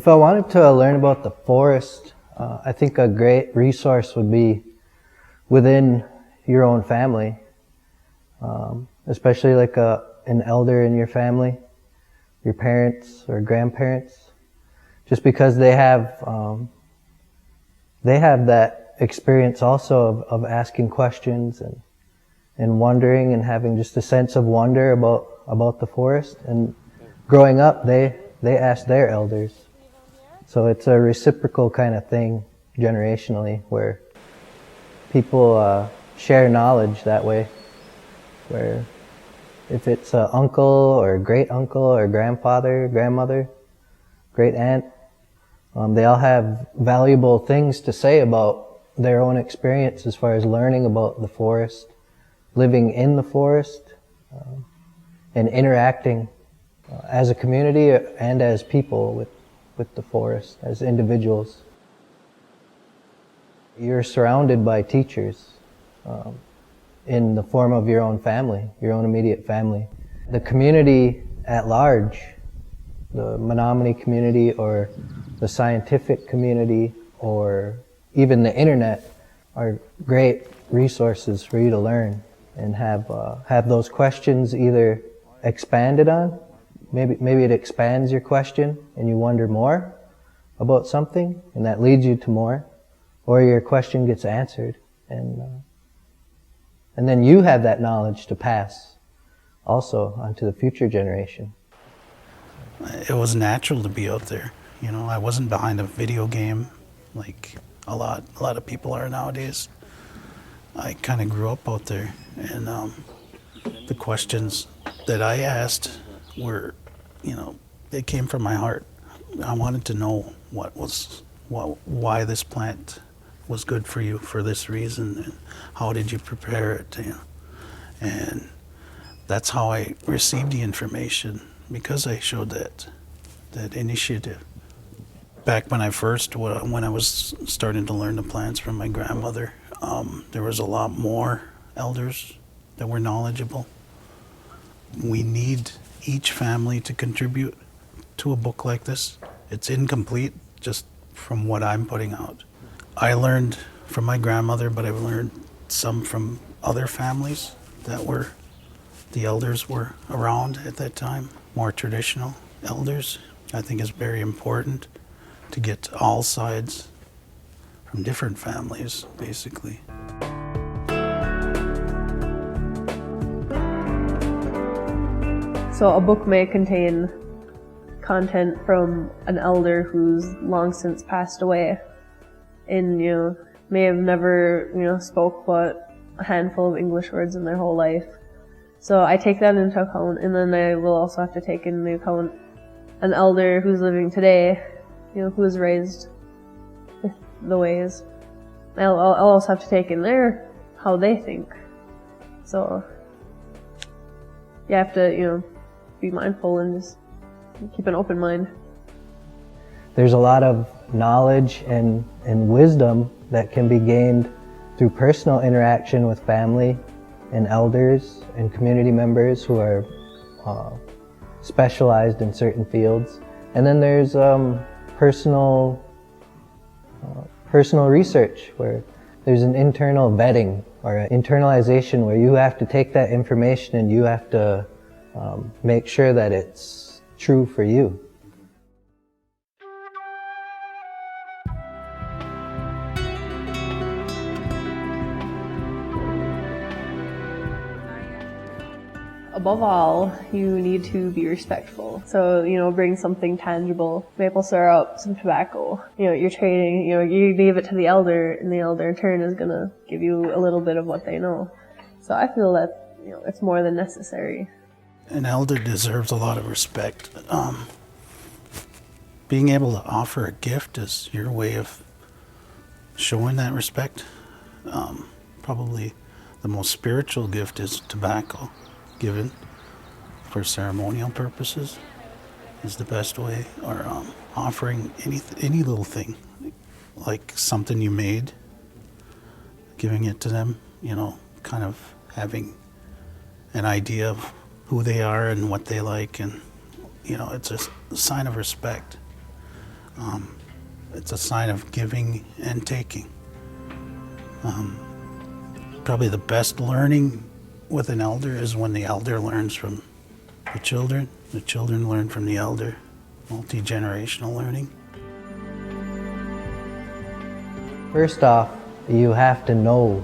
If I wanted to learn about the forest, I think a great resource would be within your own family, especially like an elder in your family, your parents or grandparents, just because they have that experience also of asking questions and wondering and having just a sense of wonder about the forest. And growing up, they asked their elders. So it's a reciprocal kind of thing generationally where people share knowledge that way, where if it's an uncle or great uncle or grandfather, grandmother, great aunt, they all have valuable things to say about their own experience as far as learning about the forest, living in the forest, and interacting as a community and as people with the forest, as individuals. You're surrounded by teachers in the form of your own family, your own immediate family. The community at large, the Menominee community or the scientific community or even the internet are great resources for you to learn and have those questions either expanded on. Maybe it expands your question and you wonder more about something and that leads you to more, or your question gets answered and then you have that knowledge to pass also onto the future generation. It was natural to be out there. You know, I wasn't behind a video game like a lot of people are nowadays. I kind of grew up out there, and the questions that I asked were, you know, they came from my heart. I wanted to know why this plant was good for you for this reason, and how did you prepare it, you know? And that's how I received the information, because I showed that initiative. Back when I was starting to learn the plants from my grandmother, there was a lot more elders that were knowledgeable. We need each family to contribute to a book like this. It's incomplete just from what I'm putting out. I learned from my grandmother, but I've learned some from other families that the elders were around at that time, more traditional elders. I think it's very important to get all sides from different families, basically. So a book may contain content from an elder who's long since passed away and, you know, may have never, you know, spoke but a handful of English words in their whole life. So I take that into account, and then I will also have to take into account an elder who's living today, you know, who was raised with the ways. I'll also have to take in there how they think. So you have to, you know, be mindful and just keep an open mind. There's a lot of knowledge and wisdom that can be gained through personal interaction with family and elders and community members who are specialized in certain fields. And then there's personal research, where there's an internal vetting or an internalization where you have to take that information and you have to make sure that it's true for you. Above all, you need to be respectful. So, you know, bring something tangible, maple syrup, some tobacco. You know, you're trading, you know, you leave it to the elder, and the elder in turn is gonna give you a little bit of what they know. So I feel that, you know, it's more than necessary. An elder deserves a lot of respect. Being able to offer a gift is your way of showing that respect. Probably the most spiritual gift is tobacco, given for ceremonial purposes, is the best way. Or offering any little thing, like something you made, giving it to them, you know, kind of having an idea of who they are and what they like, and, you know, it's a sign of respect. It's a sign of giving and taking. Probably the best learning with an elder is when the elder learns from the children learn from the elder, multi-generational learning. First off, you have to know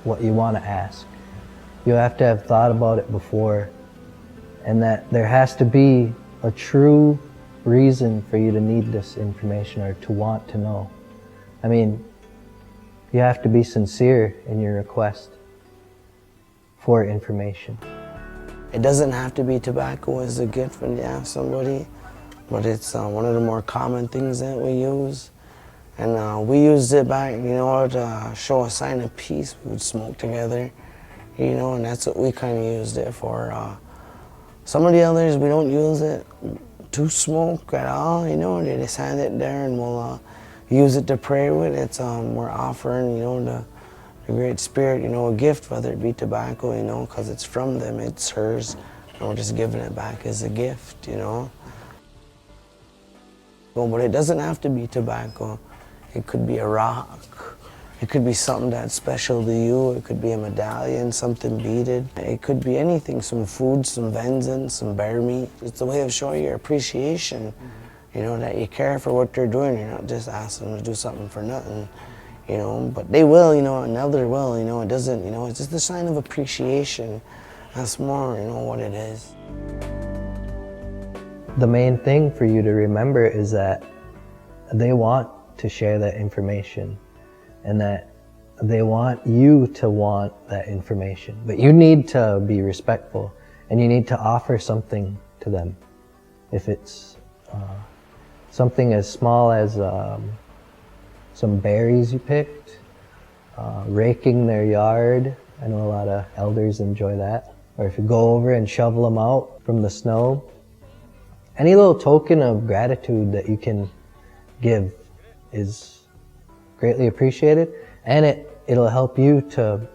what you want to ask. You have to have thought about it before, and that there has to be a true reason for you to need this information or to want to know. I mean, you have to be sincere in your request for information. It doesn't have to be tobacco as a gift when you ask somebody, but it's one of the more common things that we use. And we used it back, to show a sign of peace. We would smoke together, and that's what we kind of used it for. Some of the others, we don't use it to smoke at all, they just hand it there and we'll use it to pray with. It's, we're offering, the Great Spirit, a gift, whether it be tobacco, because it's from them, it's hers, and we're just giving it back as a gift, But it doesn't have to be tobacco. It could be a rock. It could be something that's special to you. It could be a medallion, something beaded. It could be anything, some food, some venison, some bear meat. It's a way of showing your appreciation, that you care for what they're doing. You're not just asking them to do something for nothing, but they will, an elder will, it doesn't, it's just a sign of appreciation. That's more, what it is. The main thing for you to remember is that they want to share that information, and that they want you to want that information. But you need to be respectful, and you need to offer something to them. If it's something as small as some berries you picked, raking their yard. I know a lot of elders enjoy that. Or if you go over and shovel them out from the snow. Any little token of gratitude that you can give is greatly appreciated, and it'll help you to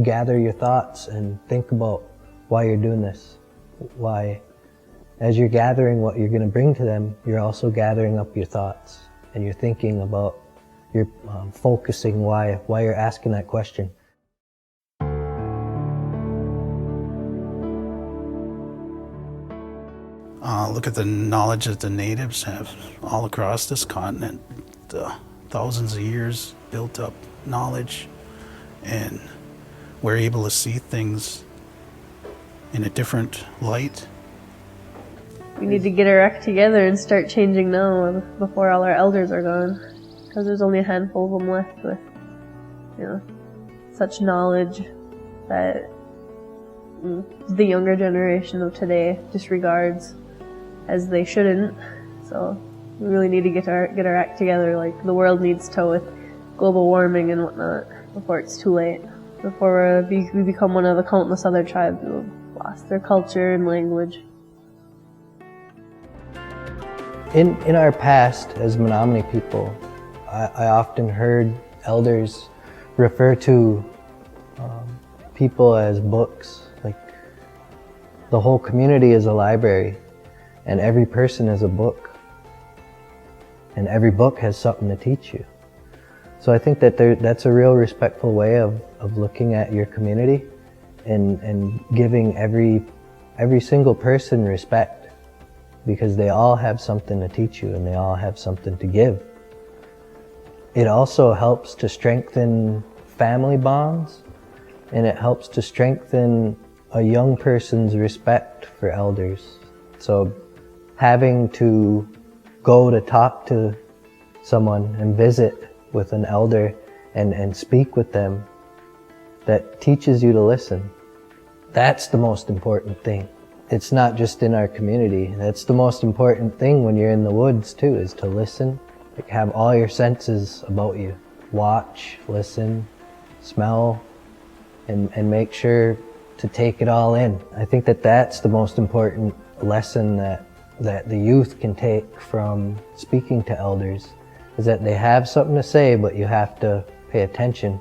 gather your thoughts and think about why you're doing this. Why, as you're gathering what you're going to bring to them, you're also gathering up your thoughts, and you're thinking about, you're focusing why you're asking that question. Look at the knowledge that the natives have all across this continent. Thousands of years built up knowledge, and we're able to see things in a different light. We need to get our act together and start changing now before all our elders are gone, because there's only a handful of them left with, such knowledge that the younger generation of today disregards, as they shouldn't. So we really need to get our act together, like the world needs to, with global warming and whatnot, before it's too late. Before we become one of the countless other tribes who have lost their culture and language. In our past, as Menominee people, I often heard elders refer to people as books. Like, the whole community is a library, and every person is a book, and every book has something to teach you. So I think that that's a real respectful way of looking at your community, and giving every single person respect, because they all have something to teach you and they all have something to give. It also helps to strengthen family bonds, and it helps to strengthen a young person's respect for elders. So having to go to talk to someone and visit with an elder and speak with them, that teaches you to listen. That's the most important thing. It's not just in our community. That's the most important thing when you're in the woods too, is to listen. Like, have all your senses about you. Watch, listen, smell, and make sure to take it all in. I think that that's the most important lesson that the youth can take from speaking to elders, is that they have something to say, but you have to pay attention